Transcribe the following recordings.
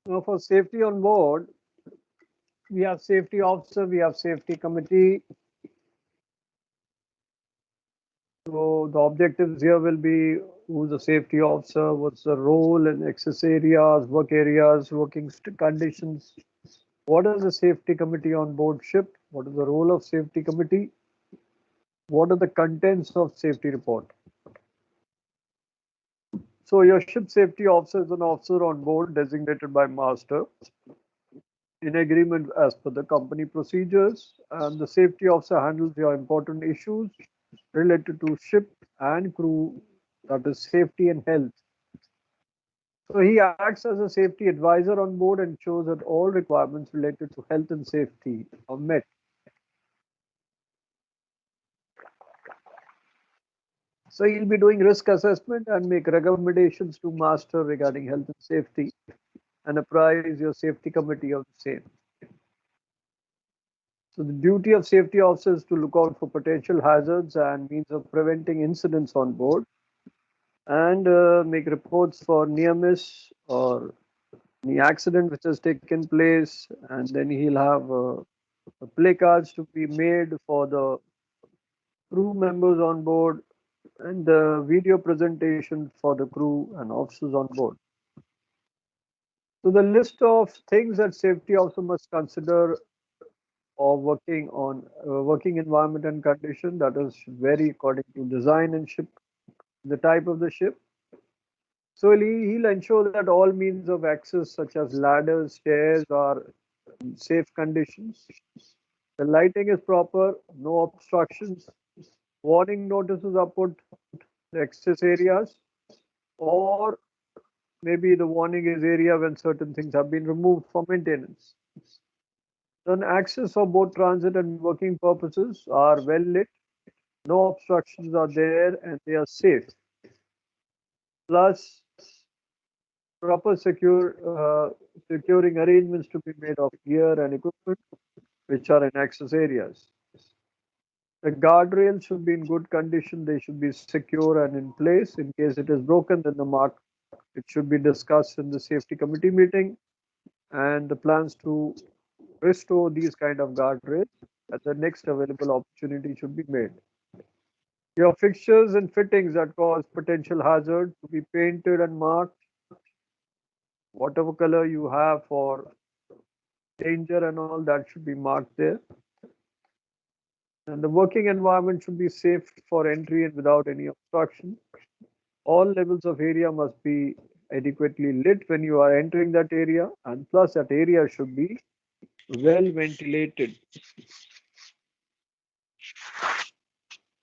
Now, for safety on board, we have safety officer, we have safety committee. So the objectives here will be who's the safety officer, what's the role and access areas, work areas, working conditions. What is the safety committee on board ship? What is the role of safety committee? What are the contents of safety report? So your ship safety officer is an officer on board designated by master in agreement as per the company procedures, and the safety officer handles your important issues related to ship and crew, that is safety and health. So he acts as a safety advisor on board and ensures that all requirements related to health and safety are met. So he'll be doing risk assessment and make recommendations to master regarding health and safety and apprise your safety committee of the same. So the duty of safety officers is to look out for potential hazards and means of preventing incidents on board and make reports for near miss or any accident which has taken place, and then he'll have play cards to be made for the crew members on board and the video presentation for the crew and officers on board. So the list of things that safety also must consider or working on working environment and condition, that is vary according to design and ship, the type of the ship. So he'll ensure that all means of access such as ladders, stairs are in safe conditions. The lighting is proper, no obstructions. Warning notices are put the access areas, or maybe the warning is area when certain things have been removed for maintenance. Then access for both transit and working purposes are well lit. No obstructions are there and they are safe. Plus, proper securing arrangements to be made of gear and equipment which are in access areas. The guardrails should be in good condition. They should be secure and in place. In case it is broken, then the mark it should be discussed in the safety committee meeting, and the plans to restore these kind of guardrails at the next available opportunity should be made. Your fixtures and fittings that cause potential hazard to be painted and marked, whatever color you have for danger and all that should be marked there. And the working environment should be safe for entry and without any obstruction. All levels of area must be adequately lit when you are entering that area, and plus that area should be well ventilated.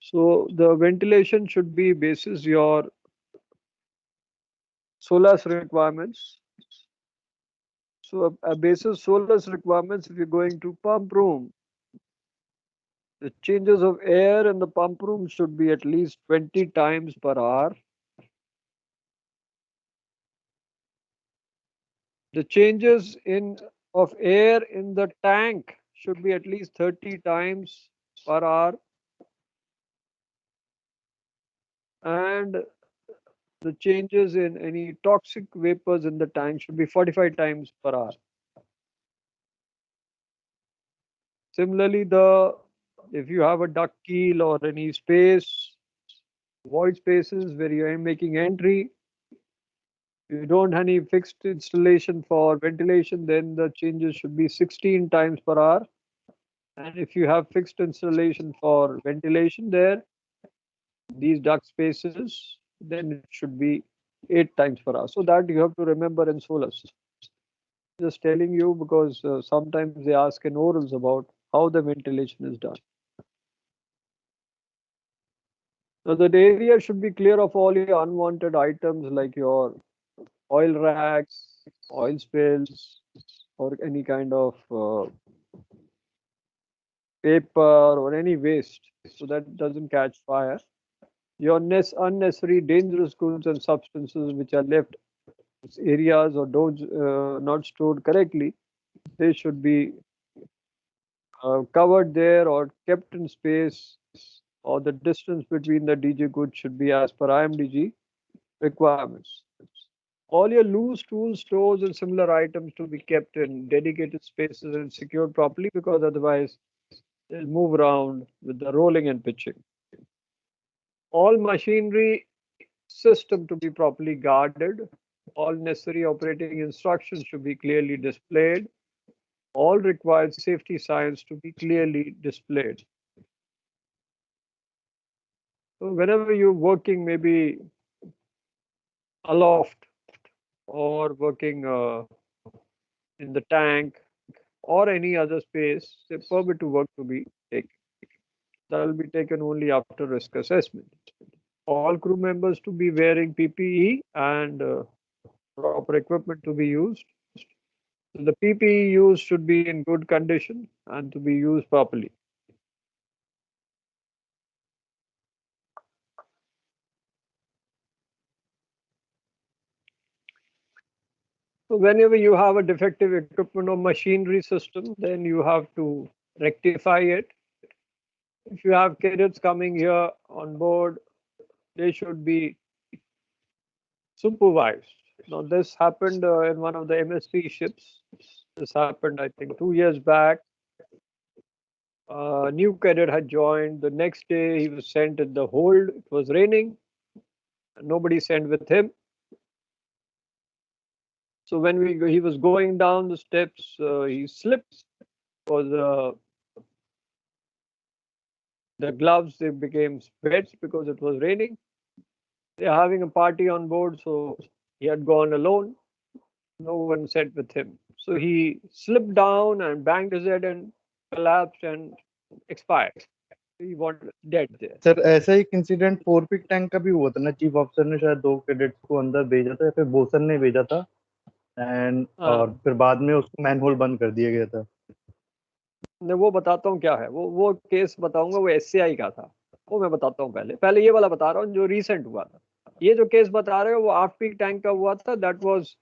So the ventilation should be basis your SOLAS requirements. So a basis SOLAS requirements, if you're going to pump room, the changes of air in the pump room should be at least 20 times per hour. The changes in of air in the tank should be at least 30 times per hour, and the changes in any toxic vapors in the tank should be 45 times per hour. Similarly, the if you have a duct keel or any space, void spaces where you are making entry, you don't have any fixed installation for ventilation, then the changes should be 16 times per hour. And if you have fixed installation for ventilation there, these duct spaces, then it should be 8 times per hour. So that you have to remember in SOLAS. Just telling you because sometimes they ask in orals about how the ventilation is done. So that area should be clear of all your unwanted items like your oil rags, oil spills, or any kind of paper or any waste so that doesn't catch fire. Your unnecessary dangerous goods and substances which are left in areas or those not stored correctly, they should be covered there or kept in space, or the distance between the DG goods should be as per IMDG requirements. All your loose tools, stores, and similar items to be kept in dedicated spaces and secured properly, because otherwise they'll move around with the rolling and pitching. All machinery system to be properly guarded. All necessary operating instructions should be clearly displayed. All required safety signs to be clearly displayed. So whenever you're working maybe aloft or working in the tank or any other space, the permit to work to be taken. That will be taken only after risk assessment. All crew members to be wearing PPE and proper equipment to be used. So the PPE used should be in good condition and to be used properly. So whenever you have a defective equipment or machinery system, then you have to rectify it. If you have cadets coming here on board, they should be supervised. Now this happened in one of the MSC ships. This happened, I think, 2 years back. A new cadet had joined. The next day he was sent in the hold. It was raining. Nobody sent with him. So when he was going down the steps, he slipped. Because the gloves, they became wet because it was raining. They're having a party on board, so he had gone alone. No one sat with him. So he slipped down and banged his head and collapsed and expired. He was dead there. Sir ऐसा एक incident फोरपिक tank का भी हुआ था ना, chief officer ने शायद 2 cadets को अंदर भेजा था या फिर बोसन ने भेजा था एंड और फिर बाद में उसको मैनहोल बंद कर दिया गया था। मैं वो बताता हूँ क्या है, वो केस बताऊंगा, वो SCI का था, वो मैं बताता हूँ। पहले ये वाला बता रहा हूँ जो रिसेंट हुआ था। ये जो केस बता रहे हो वो ऑफ पीक टैंक का हुआ था। दैट वाज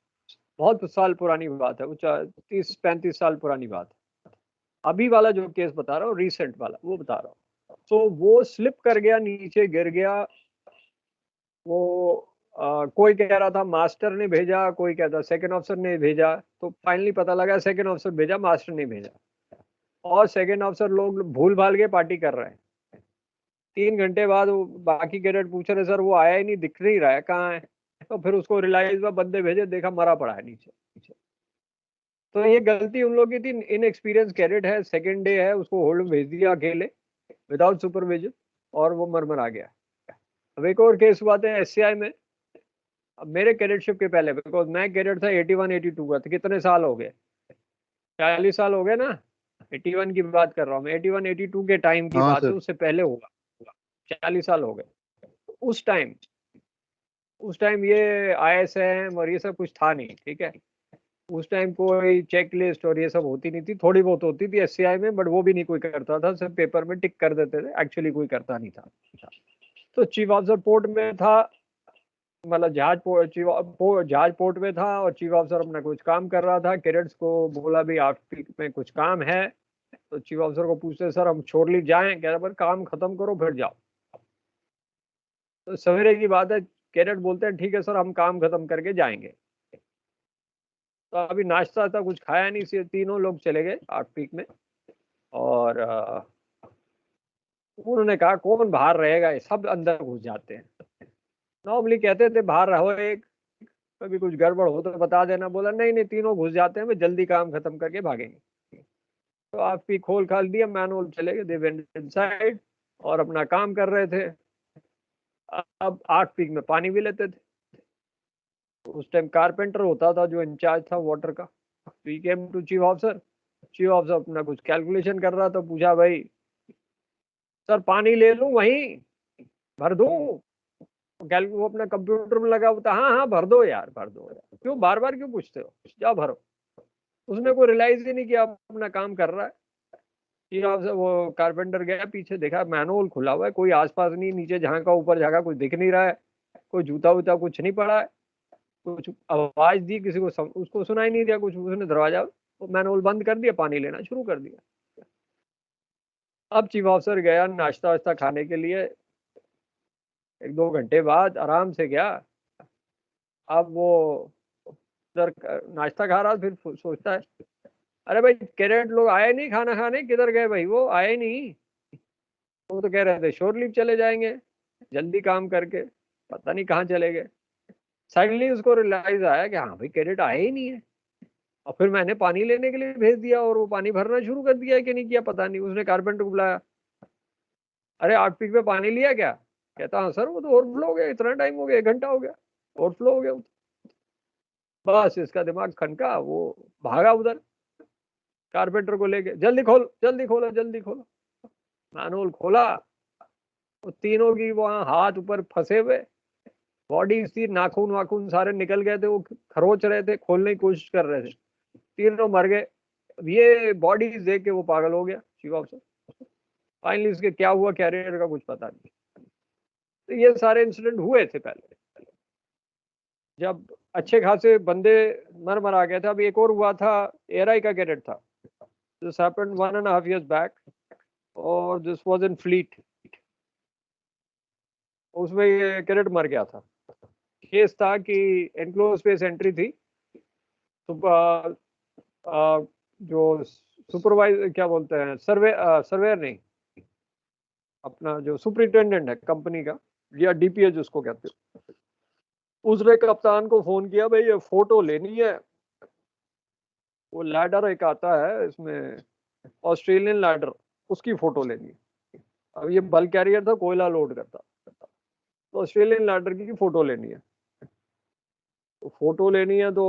बहुत साल पुरानी बात है, वो 30-35 साल पुरानी बात है। अभी वाला जो केस बता रहा हूँ रिसेंट वाला, वो बता रहा हूँ। तो वो स्लिप कर गया, नीचे गिर गया। वो कोई कह रहा था मास्टर ने भेजा, कोई कहता सेकंड ऑफिसर ने भेजा। तो फाइनली पता लगा सेकंड ऑफिसर भेजा, मास्टर नहीं भेजा। और सेकंड ऑफिसर लोग भूल भाल के पार्टी कर रहे हैं। 3 घंटे बाद वो बाकी कैडेट पूछ रहे सर वो आया ही नहीं, दिख नहीं रहा है, कहाँ है? तो फिर उसको रियलाइज हुआ, बंदे भेजे, देखा मरा पड़ा है नीचे। तो ये गलती उन लोगों की थी। इनएक्सपीरियंस कैडेट है, सेकंड डे है, उसको होल्ड में भेज दिया अकेले विदाउट सुपरविजन, और वो मर आ गया। अब एक और केस हुआ था SCI में। अब मेरे कैडेटशिप के पहले, बिकॉज मैं कैडेट था 81-82 का, तो कितने साल हो गए? 40 साल हो गए ना। 81 की बात कर रहा हूँ मैं, 81-82 के टाइम की बात है, उससे पहले होगा। 40 साल हो गए। उस टाइम ये ISM और ये सब कुछ था नहीं, ठीक है। उस टाइम कोई चेक लिस्ट और ये सब होती नहीं थी, थोड़ी बहुत होती थी SCI में, बट वो भी नहीं कोई करता था, सब पेपर में टिक कर देते थे, एक्चुअली कोई करता नहीं था। तो चीफ ऑफिसर पोर्ट में था, मतलब जहाज पोर्ट में था, और चीफ ऑफिसर अपना कुछ काम कर रहा था। कैडेट्स को बोला भी आप में कुछ काम है। तो चीफ ऑफिसर को पूछते सर हम छोड़ली जाएं? कह रहे पर काम खत्म करो फिर जाओ। तो सवेरे की बात है, कैडेट बोलते हैं ठीक है सर हम काम खत्म करके जाएंगे। तो अभी नाश्ता था, कुछ खाया नहीं, सिर्फ तीनों लोग चले गए 8 पीक में। और उन्होंने कहा कौन बाहर रहेगा, ये सब अंदर घुस जाते हैं। नॉर्मली कहते थे बाहर रहो, एक कभी कुछ गड़बड़ हो तो बता देना। बोला नहीं नहीं, तीनों घुस जाते हैं, वे जल्दी काम खत्म करके भागेंगे। तो आप पी खोल खाल दिया, मैनुअल चले गए, दे वेंट इनसाइड और अपना काम कर रहे थे। अब 8 पीक में पानी भी लेते थे। उस टाइम कारपेंटर होता था जो इंचार्ज था वाटर का। We came to chief officer. Chief officer अपना कुछ कैलकुलेशन कर रहा था, पूछा भाई सर पानी ले लूं वहीं भर दूं? वो अपना कंप्यूटर में लगा होता, हाँ हाँ भर दो यार, भर दो यार, क्यों बार बार क्यों पूछते हो, जाओ भरो। उसने कोई रियलाइज ही नहीं किया अपना काम कर रहा है। से वो कारपेंटर गया पीछे, देखा मैनुअल खुला हुआ है, कोई आसपास नहीं, नीचे झांका ऊपर झांका, कुछ दिख नहीं रहा है, कोई जूता वूता कुछ नहीं पड़ा है। कुछ आवाज दी किसी को, उसको सुनाई नहीं दिया कुछ। उसने दरवाजा मैनुअल बंद कर दिया, पानी लेना शुरू कर दिया। अब चीफ ऑफिसर गया नाश्ता वाश्ता खाने के लिए, 1-2 घंटे बाद आराम से गया। अब वो उधर नाश्ता खा रहा, फिर सोचता है अरे भाई कैडेट लोग आए नहीं खाना खाने, किधर गए भाई, वो आए नहीं। वो तो कह रहे थे श्योर लीव चले जाएंगे जल्दी काम करके, पता नहीं कहाँ चले गए। सडनली उसको रियलाइज आया कि हाँ भाई कैडेट आए ही नहीं है। और फिर मैंने पानी लेने के लिए भेज दिया और वो पानी भरना शुरू कर दिया कि नहीं किया पता नहीं। उसने कारपेंटर को बुलाया, अरे 8 पीक में पानी लिया क्या? कहता हाँ सर वो तो ओवरफ्लो हो गया, इतना टाइम हो गया, 1 घंटा हो गया, ओवरफ्लो हो गया। बस इसका दिमाग खनका, वो भागा उधर कारपेंटर को लेके, जल्दी खोल जल्दी खोलो जल्दी खोलो। मैनुअल खोला, वो तीनों की वहां हाथ ऊपर फंसे हुए, बॉडी थी, नाखून वाखून सारे निकल गए थे, वो खरोच रहे थे, खोलने की कोशिश कर रहे थे, तीनों मर गए। ये बॉडीज देख के वो पागल हो गया चीफ ऑफिसर। फाइनली इसके क्या हुआ कैरियर का कुछ पता नहीं। तो ये सारे इंसिडेंट हुए थे पहले, जब अच्छे खासे बंदे मर मरा गए थे। अब एक और हुआ था, एयरआई का कैडेट था, दिस हैपेंड 1.5 years बैक, और दिस वाज इन फ्लीट। उसमें ये कैडेट मर गया था। केस था कि एनक्लोज स्पेस एंट्री थी, तो जो सुपरवाइजर क्या बोलते हैं, सर्वेयर नहीं, अपना जो सुपरिटेंडेंट है कंपनी का, या डीपीए जिसको कहते हैं, उसने कप्तान को फोन किया, भाई ये फोटो लेनी है। वो लैडर एक आता है इसमें, ऑस्ट्रेलियन लैडर, उसकी फोटो लेनी है। अब ये बल्क कैरियर था, कोयला लोड करता, तो ऑस्ट्रेलियन लैडर की फोटो लेनी है। तो फोटो लेनी है तो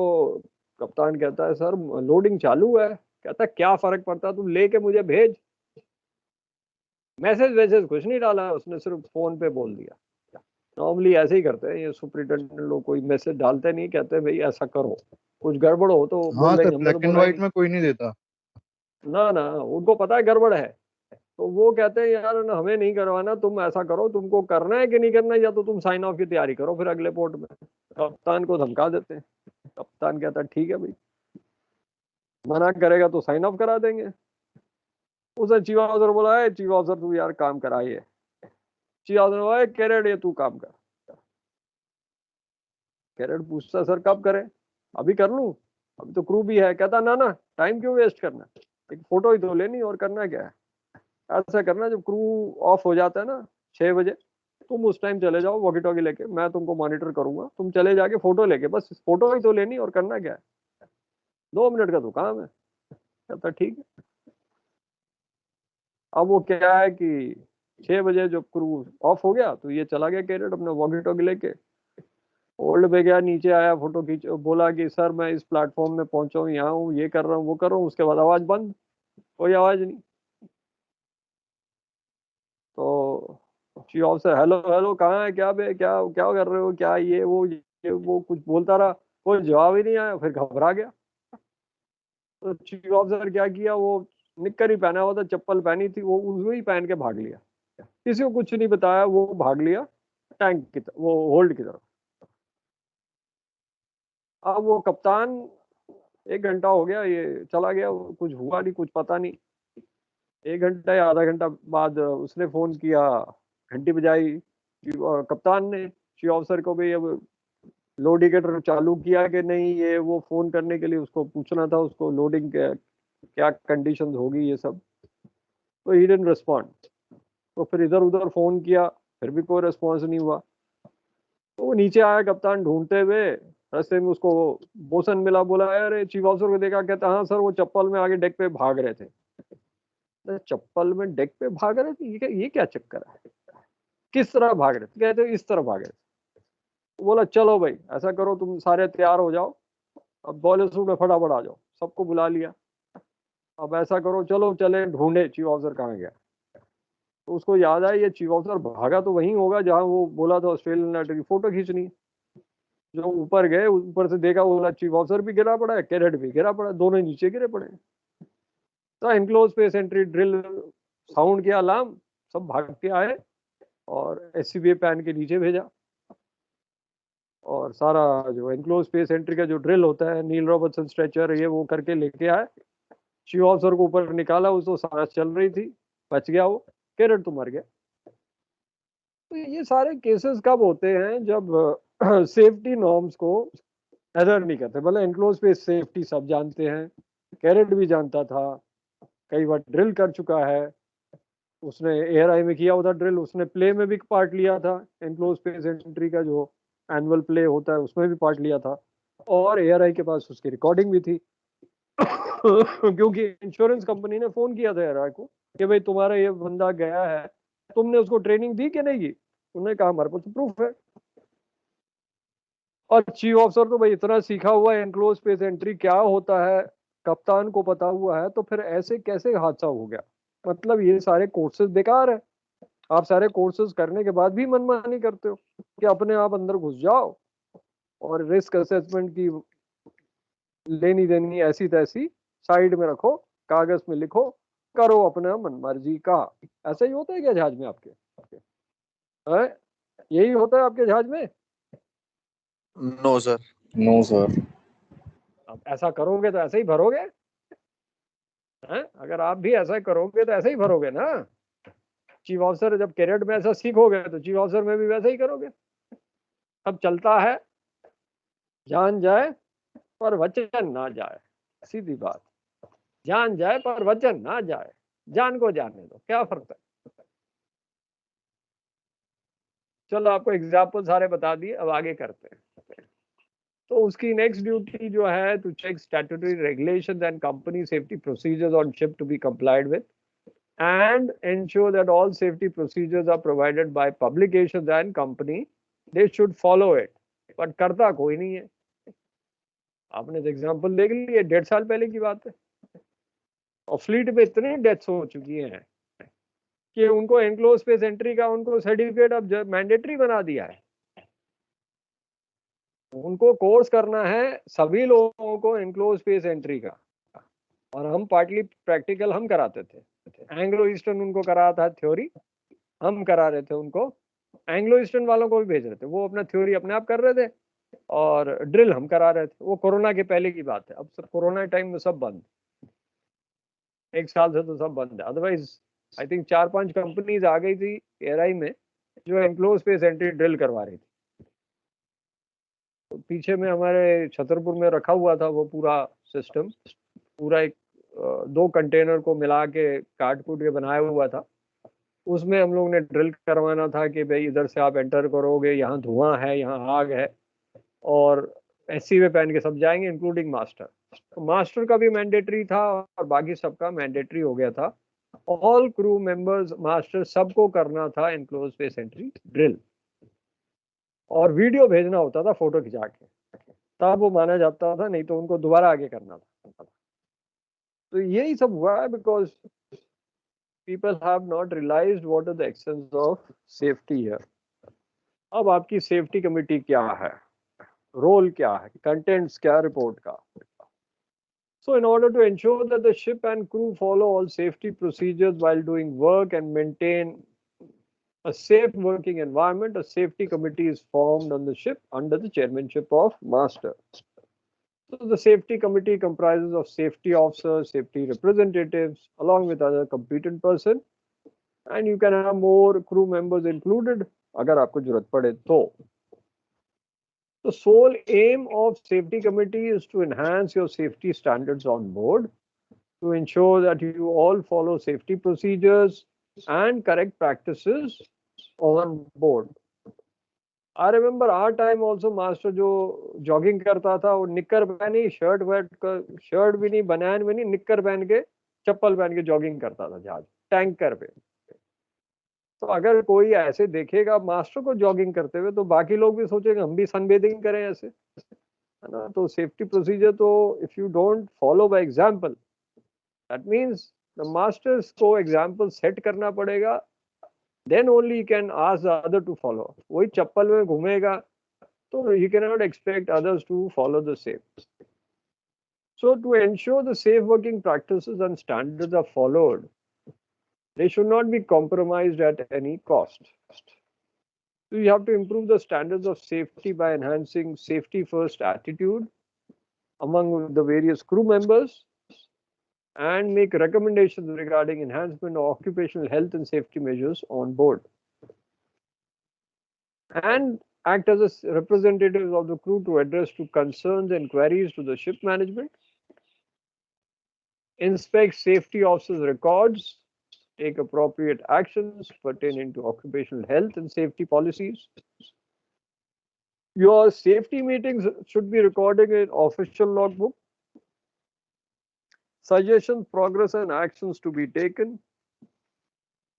कप्तान कहता है सर लोडिंग चालू है। कहता है क्या फर्क पड़ता है, तुम लेके मुझे भेज। मैसेज वैसेज कुछ नहीं डाला उसने, सिर्फ फोन पे बोल दिया। नॉर्मली ऐसे ही करते हैं ये सुपरिटेंडेंट लोग, कोई मैसेज डालते नहीं, कहते भाई ऐसा करो, कुछ गड़बड़ हो तो हाँ बोल सर, देंगे, हमने तो ब्लैक एंड बोला ही व्हाइट नहीं। में कोई नहीं देता। ना ना, उनको पता है गड़बड़ है, तो वो कहते हैं यार हमें नहीं करवाना, तुम ऐसा करो, तुमको करना है कि नहीं करना है, या तो तुम साइन ऑफ की तैयारी करो फिर अगले पोर्ट में। कप्तान को धमका देते हैं। कप्तान कहता है ठीक है भाई, मना करेगा तो साइन ऑफ करा देंगे। उसने चीफ ऑफिसर बोला है, चीफ ऑफिसर तू यार काम कराइए। चीफ ऑफिसर बोला कैरेट ये तू काम कर। कैरेट पूछता सर कब करें, अभी कर लूं, अभी तो क्रू भी है। कहता ना ना, टाइम क्यों वेस्ट करना, एक फोटो ही तो लेनी, और करना क्या है। ऐसा करना जब क्रू ऑफ हो जाता है ना 6 बजे, तुम उस टाइम चले जाओ वॉकी टॉकी लेके, मैं तुमको मॉनिटर करूंगा, तुम चले जाके फोटो लेके, बस फोटो ही तो लेनी, और करना क्या है, 2 मिनट का तो काम है। कहता ठीक है। अब वो क्या है कि 6 बजे जब क्रू ऑफ हो गया तो ये चला गया कैरेट अपना वॉकी टॉकी लेके, ओल्ड पे गया, नीचे आया, फोटो खींच, बोला कि सर मैं इस प्लेटफॉर्म में पहुंचा हूँ, यहाँ हूँ, ये कर रहा हूँ वो कर रहा हूँ। उसके बाद आवाज बंद, कोई आवाज नहीं। तो शी ऑफिसर हेलो हेलो कहाँ है, क्या बे, क्या क्या कर रहे हो, क्या ये वो कुछ बोलता रहा, कोई जवाब ही नहीं आया। फिर घबरा गया, तो चीफ ऑफिसर क्या किया, वो निक्कर ही पहना हुआ था, चप्पल पहनी थी, वो उसको ही पहन के भाग लिया, किसी को कुछ नहीं बताया, वो भाग लिया टैंक की तरफ, वो होल्ड की तरफ। अब वो कप्तान 1 घंटा हो गया ये चला गया, कुछ हुआ नहीं, कुछ पता नहीं। 1 घंटा या आधा घंटा बाद उसने फोन किया, घंटी बजाई कप्तान ने चीफ ऑफिसर को भी, अब लोडिकेटर चालू किया कि नहीं, ये वो फोन करने के लिए उसको पूछना था, उसको लोडिंग क्या कंडीशंस होगी ये सब। तो ही डिडंट रिस्पॉन्ड। तो फिर इधर उधर फोन किया, फिर भी कोई रिस्पॉन्स नहीं हुआ। तो वो नीचे आया कप्तान ढूंढते हुए, रास्ते में उसको बोसन मिला, बोला अरे चीफ ऑफिसर को देखा, कहता हाँ सर वो चप्पल में आगे डेक पे भाग रहे थे। चप्पल में डेक पे भाग रहे थे, ये क्या चक्कर है, किस तरह भाग रहे थे, कहते इस तरह भाग रहे थे। बोला चलो भाई ऐसा करो, तुम सारे तैयार हो जाओ, अब बॉयलर सूट में फटाफट आ जाओ, सबको बुला लिया। अब ऐसा करो चलो चले ढूंढे चीफ ऑफिसर कहाँ गया। तो उसको याद आया ये चीफ ऑफिसर भागा तो वहीं होगा जहाँ वो बोला था ऑस्ट्रेलियन लेटर की फोटो खींचनी। जो ऊपर गए, ऊपर से देखा, बोला चीफ ऑफिसर भी गिरा पड़ा है, कैडेट भी गिरा पड़ा है, दोनों नीचे गिरे पड़े। तो enclose space entry drill sound किया, अलार्म, सब भाग के आए और एससीबीए पैन के नीचे भेजा। और सारा जो एनक्लोज स्पेस एंट्री का जो ड्रिल होता है, नील रॉबर्टसन स्ट्रेचर ये वो करके लेके आए। चीफ ऑफिसर को ऊपर निकाला, उसको सांस चल रही थी, बच गया वो, कैडेट तो मर गया। तो ये सारे केसेस कब होते हैं, जब सेफ्टी नॉर्म्स को एरर नहीं करते। मतलब एनक्लोज स्पेस सेफ्टी सब जानते हैं, कैरेट भी जानता था, कई बार ड्रिल कर चुका है, उसने एआरआई में किया होता ड्रिल, उसने प्ले में भी पार्ट लिया था, एनक्लोज स्पेस एंट्री का जो एनुअल प्ले होता है उसमें भी पार्ट लिया था, और एआरआई के पास उसकी रिकॉर्डिंग भी थी। क्योंकि इंश्योरेंस कंपनी ने फोन किया था एआरआई को कि भाई तुम्हारा ये बंदा गया है, तुमने उसको ट्रेनिंग दी कि नहीं की? उन्होंने कहा हमारे पास प्रूफ है। और चीफ ऑफिसर तो भाई इतना सीखा हुआ है एनक्लोज स्पेस एंट्री क्या होता है, कप्तान को पता हुआ है, तो फिर ऐसे कैसे हादसा हो गया? मतलब ये सारे कोर्सेज बेकार है। आप सारे कोर्सेज करने के बाद भी मनमानी करते हो कि अपने आप अंदर घुस जाओ और रिस्क असेसमेंट की लेनी देनी ऐसी तैसी साइड में रखो, कागज में लिखो, करो अपना मनमर्जी का। ऐसा ही होता है क्या जहाज में आपके? है? यही होता है आपके जहाज में? No sir. No sir. अब ऐसा करोगे तो ऐसे ही भरोगे हैं? अगर आप भी ऐसा करोगे तो ऐसे ही भरोगे ना। चीफ ऑफिसर जब कैडेट में ऐसा सीखोगे तो चीफ ऑफिसर में भी वैसा ही करोगे। अब चलता है, जान जाए पर वचन ना जाए, सीधी बात। जान जाए पर वचन ना जाए, जान को जाने दो, क्या फर्क है? चलो आपको एग्जाम्पल सारे बता दिए, अब आगे करते हैं। तो उसकी नेक्स्ट ड्यूटी जो है to check statutory regulations and company safety procedures on ship to be complied with and ensure that all safety procedures are provided by publications and company, they should follow it। but करता कोई नहीं है। आपने तो example देख लिया, 1.5 साल पहले की बात है, और फ्लीट में इतनी डेथ्स हो चुकी हैं कि उनको एनक्लोज स्पेस एंट्री का उनको सर्टिफिकेट अब मैंडेटरी बना दिया है। उनको कोर्स करना है सभी लोगों को एनक्लोज स्पेस एंट्री का, और हम पार्टली प्रैक्टिकल हम कराते थे। एंग्लो ईस्टर्न उनको करा था थ्योरी, हम करा रहे थे उनको। एंग्लो ईस्टर्न वालों को भी भेज रहे थे, वो अपना थ्योरी अपने आप कर रहे थे, और ड्रिल हम करा रहे थे। वो कोरोना के पहले की बात है, अब सब कोरोना टाइम में सब बंद, 1 साल से तो सब बंद है। अदरवाइज आई थिंक 4-5 कंपनीज आ गई थी एआरआई में जो एनक्लोज स्पेस एंट्री ड्रिल करवा रही थी। तो पीछे में हमारे छतरपुर में रखा हुआ था वो पूरा सिस्टम, पूरा एक 2 कंटेनर को मिला के काट कूट के बनाया हुआ था। उसमें हम लोग ने ड्रिल करवाना था कि भाई इधर से आप एंटर करोगे, यहाँ धुआं है, यहाँ आग है, और एससी में पहन के सब जाएंगे इंक्लूडिंग मास्टर। तो मास्टर का भी मैंडेटरी था और बाकी सबका मैंडेटरी हो गया था। ऑल क्रू मेंबर्स, मास्टर, सबको करना था एनक्लोज स्पेस एंट्री ड्रिल, और वीडियो भेजना होता था फोटो खिंचा के, तब वो माना जाता था, नहीं तो उनको दोबारा आगे करना था। तो यही सब हुआ है because people have not realized what are the extents of safety here। अब आपकी सेफ्टी कमेटी क्या है, रोल क्या है, कंटेंट्स क्या रिपोर्ट का? So in order to ensure that the ship and crew follow all safety procedures while doing work and maintain a safe working environment, a safety committee is formed on the ship under the chairmanship of master। So the safety committee comprises of safety officers, safety representatives, along with other competent person, and you can have more crew members included अगर आपको जरूरत पड़े तो। The sole aim of safety committee is to enhance your safety standards on board, to ensure that you all follow safety procedures and correct practices on board। I remember our time also, master जो jogging करता था वो निक्कर पहनी, shirt भी नहीं, बनियान भी नहीं, निक्कर पहन के, चप्पल पहन के जॉगिंग करता था जहाज टैंकर पे। तो अगर कोई ऐसे देखेगा मास्टर को जॉगिंग करते हुए तो बाकी लोग भी सोचेंगे हम भी सनबेदिंग करें ऐसे, है ना। तो सेफ्टी प्रोसीजर तो if you don't follow by example, that means the masters को एग्जांपल सेट करना पड़ेगा, then only you can ask the other to follow. वही चप्पल में घूमेगा तो you can not expect others to follow the same. So to ensure the safe working practices and standards are followed, they should not be compromised at any cost। So you have to improve the standards of safety by enhancing safety first attitude among the various crew members and make recommendations regarding enhancement of occupational health and safety measures on board, and act as a representatives of the crew to address to concerns and queries to the ship management, inspect safety officers' records, take appropriate actions pertaining to occupational health and safety policies. Your safety meetings should be recorded in official logbook. Suggestions, progress, and actions to be taken.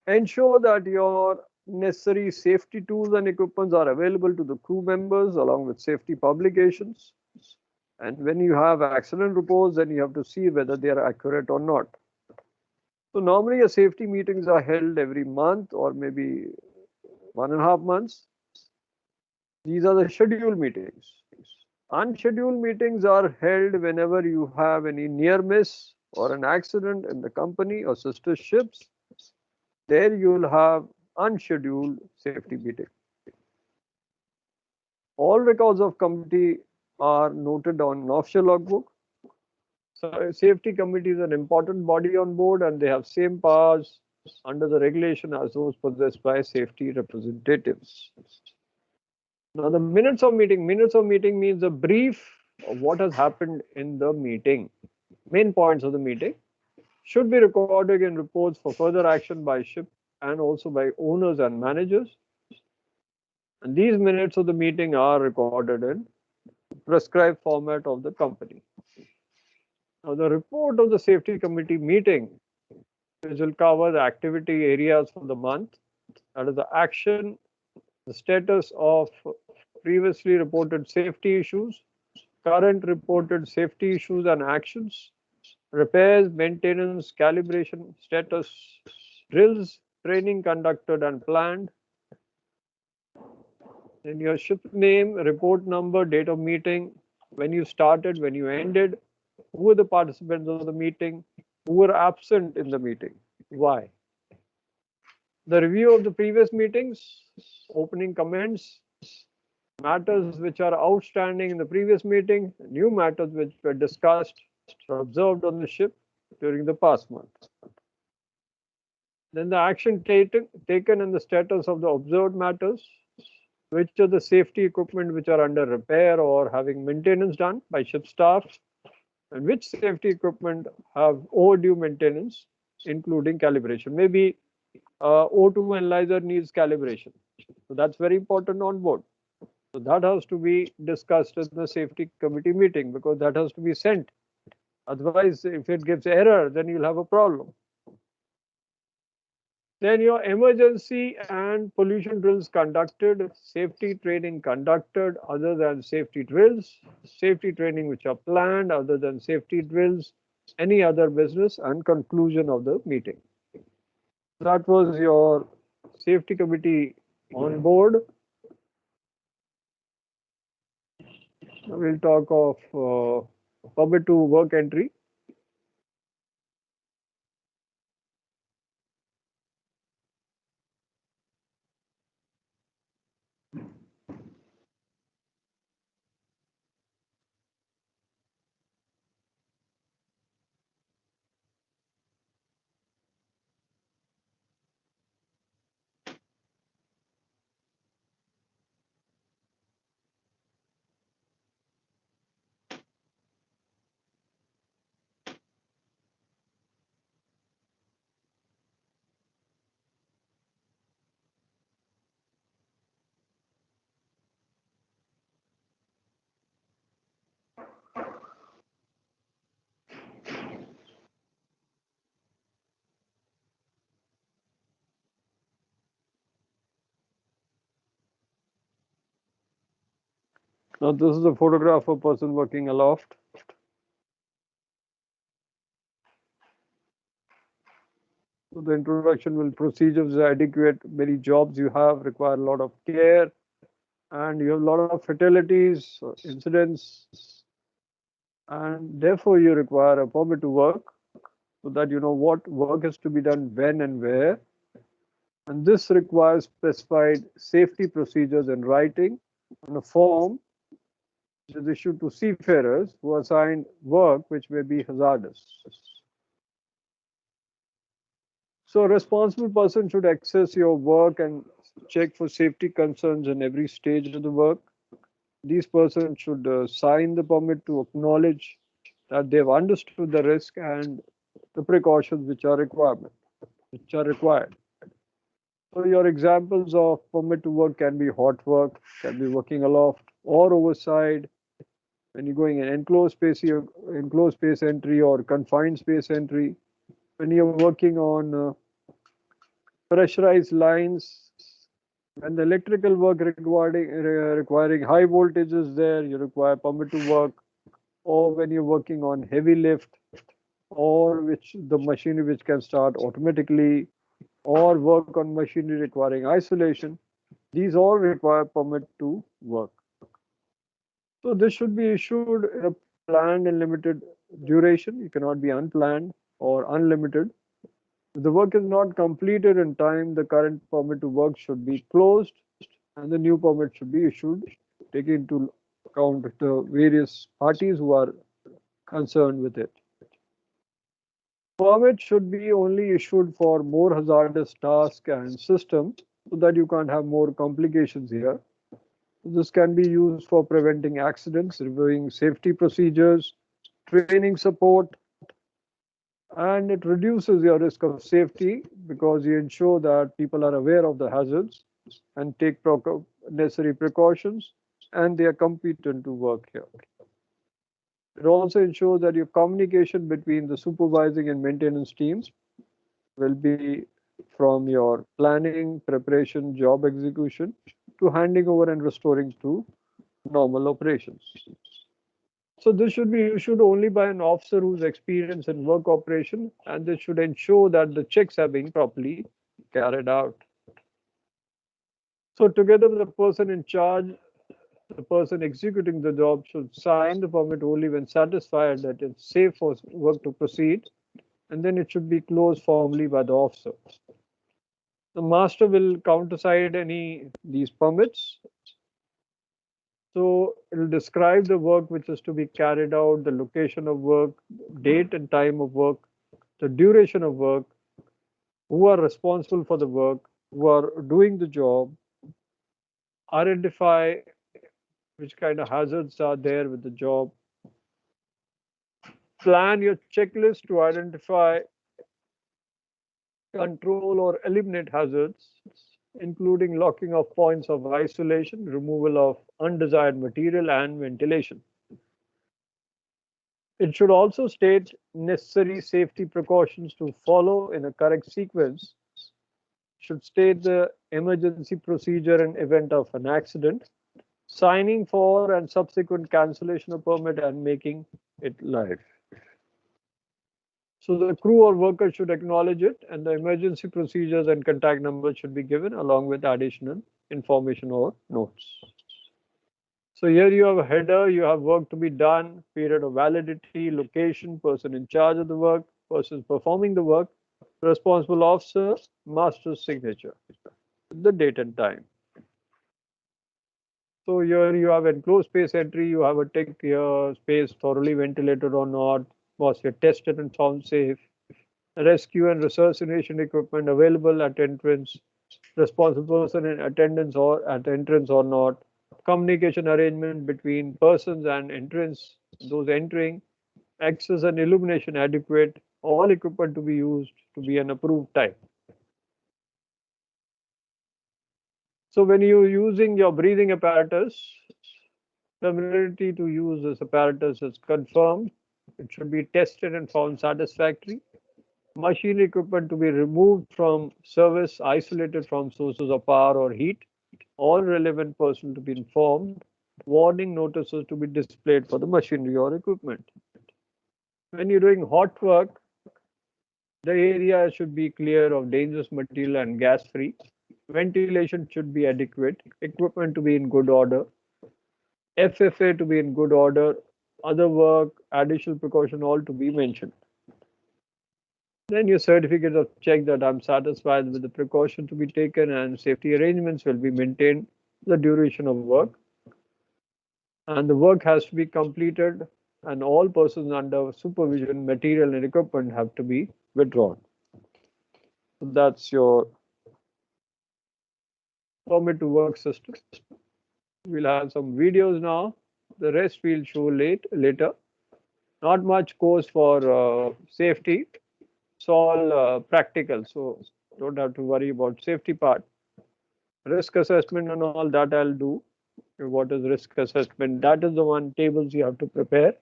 Ensure that your necessary safety tools and equipments are available to the crew members along with safety publications. And when you have accident reports, then you have to see whether they are accurate or not. So normally your safety meetings are held every month or maybe 1.5 months. These are the scheduled meetings. Unscheduled meetings are held whenever you have any near miss or an accident in the company or sister ships. There you will have unscheduled safety meeting. All records of committee are noted on an official logbook. So safety committee is an important body on board and they have same powers under the regulation as those possessed by safety representatives. Now the minutes of meeting means a brief of what has happened in the meeting. Main points of the meeting should be recorded in reports for further action by ship and also by owners and managers. And these minutes of the meeting are recorded in prescribed format of the company. Now the report of the safety committee meeting, which will cover the activity areas for the month, that is the action, the status of previously reported safety issues, current reported safety issues and actions, repairs, maintenance, calibration, status, drills, training conducted and planned. Then your ship name, report number, date of meeting, when you started, when you ended, who were the participants of the meeting, who were absent in the meeting, why. The review of the previous meetings, opening comments, matters which are outstanding in the previous meeting, new matters which were discussed or observed on the ship during the past month. Then the action taken and the status of the observed matters, which are the safety equipment which are under repair or having maintenance done by ship staff, and which safety equipment have overdue maintenance, including calibration. Maybe O2 analyzer needs calibration. So that's very important on board. So that has to be discussed in the safety committee meeting because that has to be sent. Otherwise, if it gives error, then you'll have a problem. Then your emergency and pollution drills conducted, safety training conducted other than safety drills, safety training which are planned other than safety drills, any other business, and conclusion of the meeting. That was your safety committee on board. We'll talk of permit to work entry. Now this is a photograph of a person working aloft. So the introduction will procedures are adequate. Many jobs you have require a lot of care, and you have a lot of fatalities, incidents, and therefore you require a permit to work so that you know what work is to be done when and where. And this requires specified safety procedures in writing on a form which is issued to seafarers who are assigned work which may be hazardous. So a responsible person should access your work and check for safety concerns in every stage of the work. These persons should sign the permit to acknowledge that they've understood the risk and the precautions which are required. So your examples of permit to work can be hot work, can be working aloft or overside. When you're going in enclosed space entry or confined space entry, when you're working on pressurized lines, when the electrical work requiring high voltage is there, you require permit to work, or when you're working on heavy lift, or which the machinery which can start automatically, or work on machinery requiring isolation, these all require permit to work. So this should be issued in a planned and limited duration. It cannot be unplanned or unlimited. If the work is not completed in time, the current permit to work should be closed and the new permit should be issued, taking into account the various parties who are concerned with it. Permit should be only issued for more hazardous tasks and systems so that you can't have more complications here. This can be used for preventing accidents, reviewing safety procedures, training support, and it reduces your risk of safety because you ensure that people are aware of the hazards and take necessary precautions and they are competent to work here. It also ensures that your communication between the supervising and maintenance teams will be from your planning, preparation, job execution to handing over and restoring to normal operations. So this should be issued only by an officer who's experienced in work operation, and this should ensure that the checks are being properly carried out. So together with the person in charge, the person executing the job should sign the permit only when satisfied that it's safe for work to proceed, and then it should be closed formally by the officer. The master will countersign any these permits. So it will describe the work which is to be carried out, the location of work, date and time of work, the duration of work, who are responsible for the work, who are doing the job, identify which kind of hazards are there with the job, plan your checklist to identify, control, or eliminate hazards, including locking of points of isolation, removal of undesired material, and ventilation. It should also state necessary safety precautions to follow in a correct sequence. Should state the emergency procedure in event of an accident, signing for and subsequent cancellation of permit and making it live. So the crew or worker should acknowledge it and the emergency procedures and contact numbers should be given along with additional information or notes. So here you have a header, you have work to be done, period of validity, location, person in charge of the work, person performing the work, responsible officer, master's signature, the date and time. So here you have enclosed space entry, you have a check here, space thoroughly ventilated or not, was it tested and found safe, rescue and resuscitation equipment available at entrance, responsible person in attendance or at entrance or not, communication arrangement between persons and entrance, those entering, access and illumination adequate, all equipment to be used to be an approved type. So when you're using your breathing apparatus, familiarity to use this apparatus is confirmed. It should be tested and found satisfactory. Machine equipment to be removed from service, isolated from sources of power or heat. All relevant personnel to be informed. Warning notices to be displayed for the machinery or equipment. When you're doing hot work, the area should be clear of dangerous material and gas free. Ventilation should be adequate. Equipment to be in good order. FFA to be in good order. Other work, additional precaution, all to be mentioned. Then your certificate of check that I'm satisfied with the precaution to be taken and safety arrangements will be maintained the duration of work. And the work has to be completed and all persons under supervision, material and equipment have to be withdrawn. So that's your permit to work system. We'll have some videos now. The rest we'll show later. Not much course for safety. It's all practical, so don't have to worry about safety part. Risk assessment and all that I'll do. What is risk assessment? That is the one tables you have to prepare.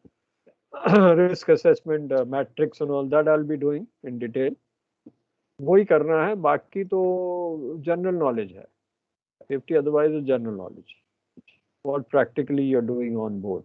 Risk assessment matrix and all that I'll be doing in detail. वही करना है, बाकी तो general knowledge है. Safety otherwise is general knowledge. What practically you're doing on board.